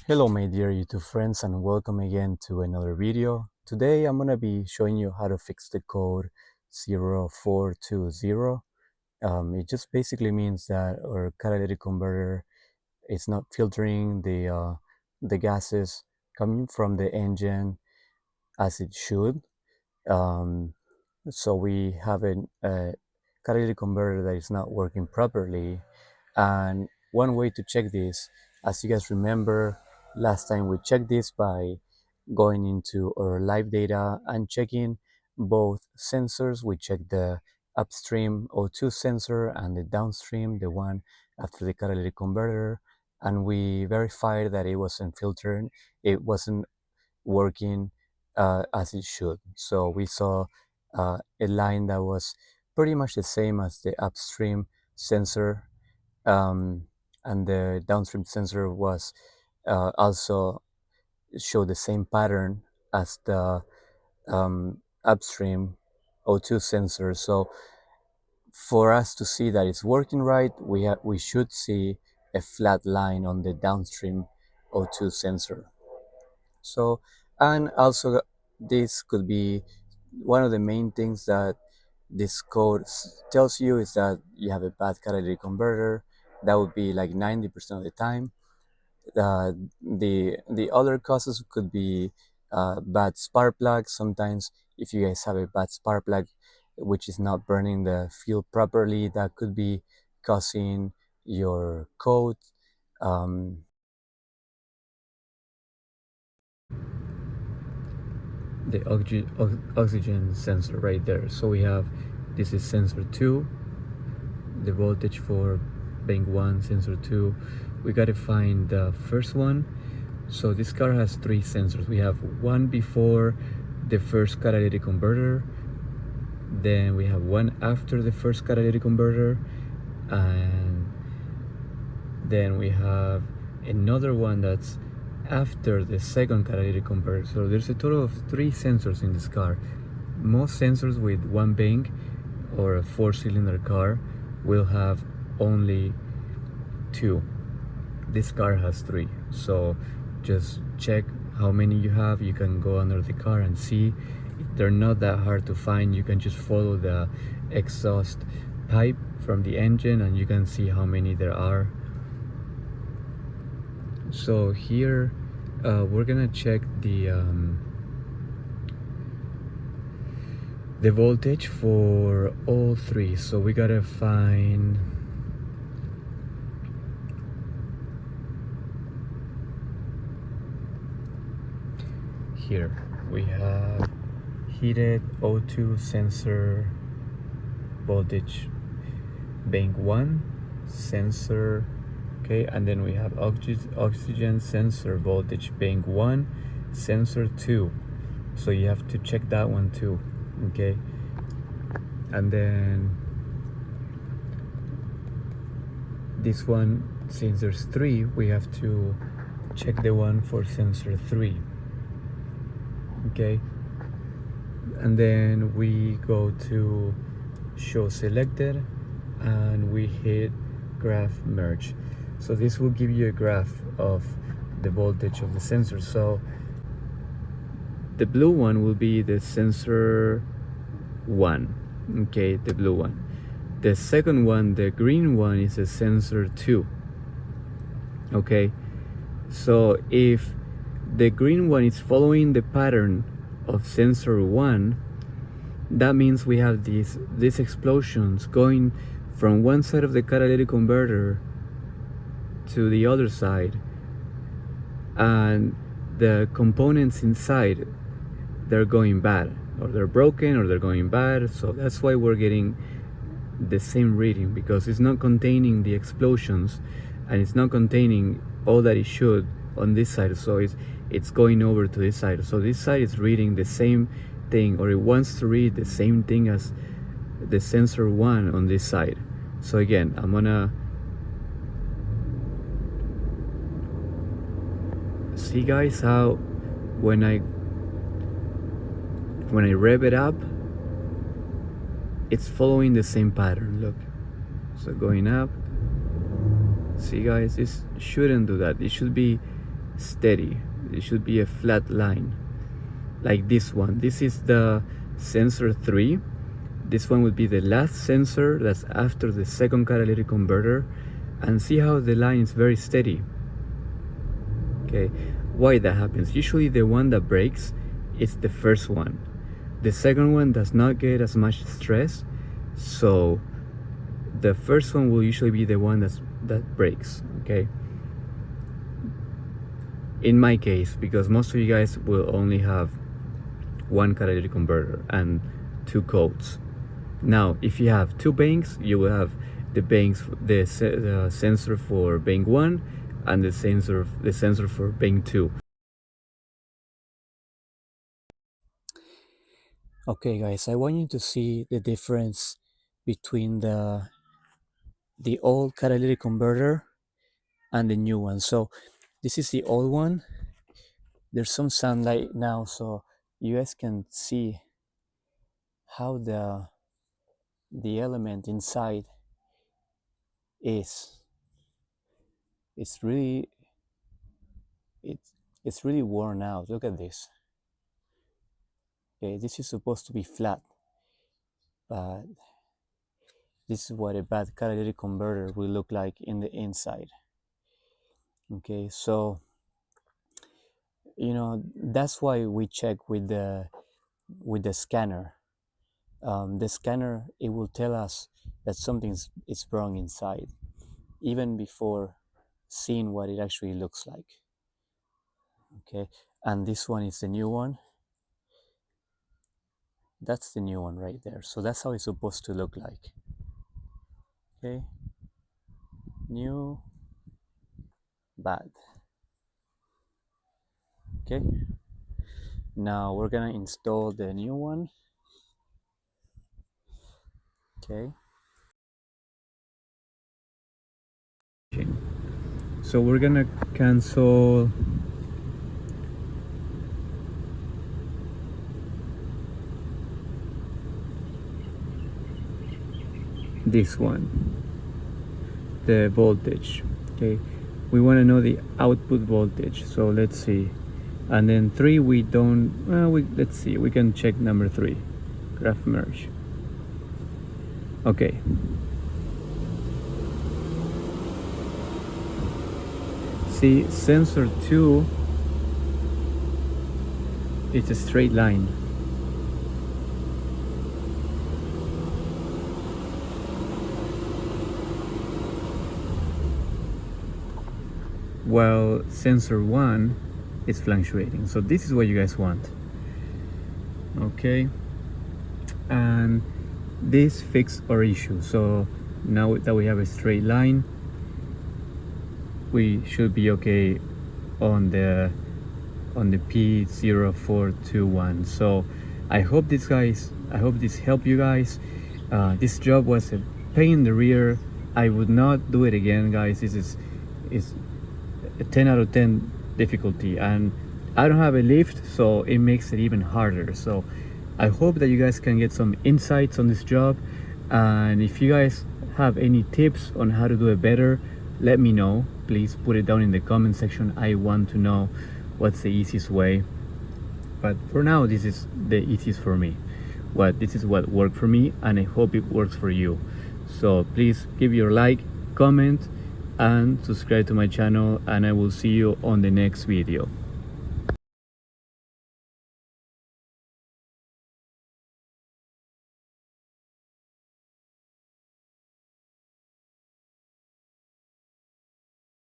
Hello my dear YouTube friends, and welcome again to another video. Today I'm gonna be showing you how to fix the code 0420. It just basically means that our catalytic converter is not filtering the gases coming from the engine as it should. So we have a catalytic converter that is not working properly, and one way to check this, as you guys remember, last time we checked this by going into our live data and checking both sensors. We checked the upstream O2 sensor and the downstream, the one after the catalytic converter, and we verified that it wasn't filtering, it wasn't working as it should. So we saw a line that was pretty much the same as the upstream sensor, um, and the downstream sensor was also showed the same pattern as the upstream O2 sensor. So for us to see that it's working right, we should see a flat line on the downstream O2 sensor. So, and also this could be one of the main things that this code tells you is that you have a bad catalytic converter. That would be like 90% of the time. The other causes could be bad spark plug. Sometimes if you guys have a bad spark plug which is not burning the fuel properly, that could be causing your code. The oxygen sensor right there. So we have, this is sensor 2, the voltage for bank 1, sensor 2. We got to find the first one. So this car has 3 sensors. We have one before the first catalytic converter, then we have one after the first catalytic converter, and then we have another one that's after the second catalytic converter. So there's a total of 3 sensors in this car. Most sensors with one bank or a 4-cylinder car will have only 2. This car has 3. So just check how many you have. You can go under the car and see. They're not that hard to find. You can just follow the exhaust pipe from the engine and you can see how many there are. So here we're gonna check the voltage for all 3. So we gotta find here. We have heated O2 sensor voltage bank 1 sensor. Okay, and then we have oxygen sensor voltage bank 1 sensor 2. So you have to check that one too. Okay, and then this one, since there's 3, we have to check the one for sensor 3. Okay, and then we go to show selected and we hit graph merge. So this will give you a graph of the voltage of the sensor. So the blue one will be the sensor 1. Okay, the blue one. The second one, the green one, is a sensor 2. Okay, so if the green one is following the pattern of sensor 1, that means we have these explosions going from one side of the catalytic converter to the other side, and the components inside, they're going bad, or they're broken, or they're going bad. So that's why we're getting the same reading, because it's not containing the explosions and it's not containing all that it should on this side. So it's going over to this side. So this side is reading the same thing, or it wants to read the same thing as the sensor 1 on this side. So again, I'm gonna see, guys, how when I rev it up, it's following the same pattern. Look, so going up. See, guys, this shouldn't do that. It should be steady. It should be a flat line like this one. This is the sensor 3. This one would be the last sensor that's after the second catalytic converter, and see how the line is very steady. Okay, why that happens? Usually the one that breaks is the first one. The second one does not get as much stress, so the first one will usually be the one that breaks. Okay, in my case, because most of you guys will only have one catalytic converter and 2 codes. Now if you have 2 banks, you will have the banks, the sensor for bank 1 and the sensor for bank 2. Okay guys, I want you to see the difference between the old catalytic converter and the new one. So this is the old one. There's some sunlight now, so you guys can see how the element inside is. It's really worn out. Look at this. Okay, this is supposed to be flat, but this is what a bad catalytic converter will look like in the inside. Okay, so you know, that's why we check with the scanner. The scanner, it will tell us that something is wrong inside, even before seeing what it actually looks like. Okay, and this one is the new one. That's the new one right there. So that's how it's supposed to look like. Okay, new, bad. Okay, now we're gonna install the new one. Okay, so we're gonna cancel this one, the voltage. Okay, we want to know the output voltage, so let's see. And then 3, we don't, well, let's see, we can check number 3, graph merge. Okay, see, sensor 2, it's a straight line. While sensor 1 is fluctuating. So this is what you guys want. Okay, and this fixed our issue. So now that we have a straight line, we should be okay on the P0421. So I hope this helped you guys. This job was a pain in the rear. I would not do it again, guys. This is a 10 out of 10 difficulty, and I don't have a lift, so it makes it even harder. So I hope that you guys can get some insights on this job, and if you guys have any tips on how to do it better, let me know. Please put it down in the comment section. I want to know what's the easiest way, but for now this is the easiest for me. This is what worked for me, and I hope it works for you. So please give your like, comment, and subscribe to my channel, and I will see you on the next video.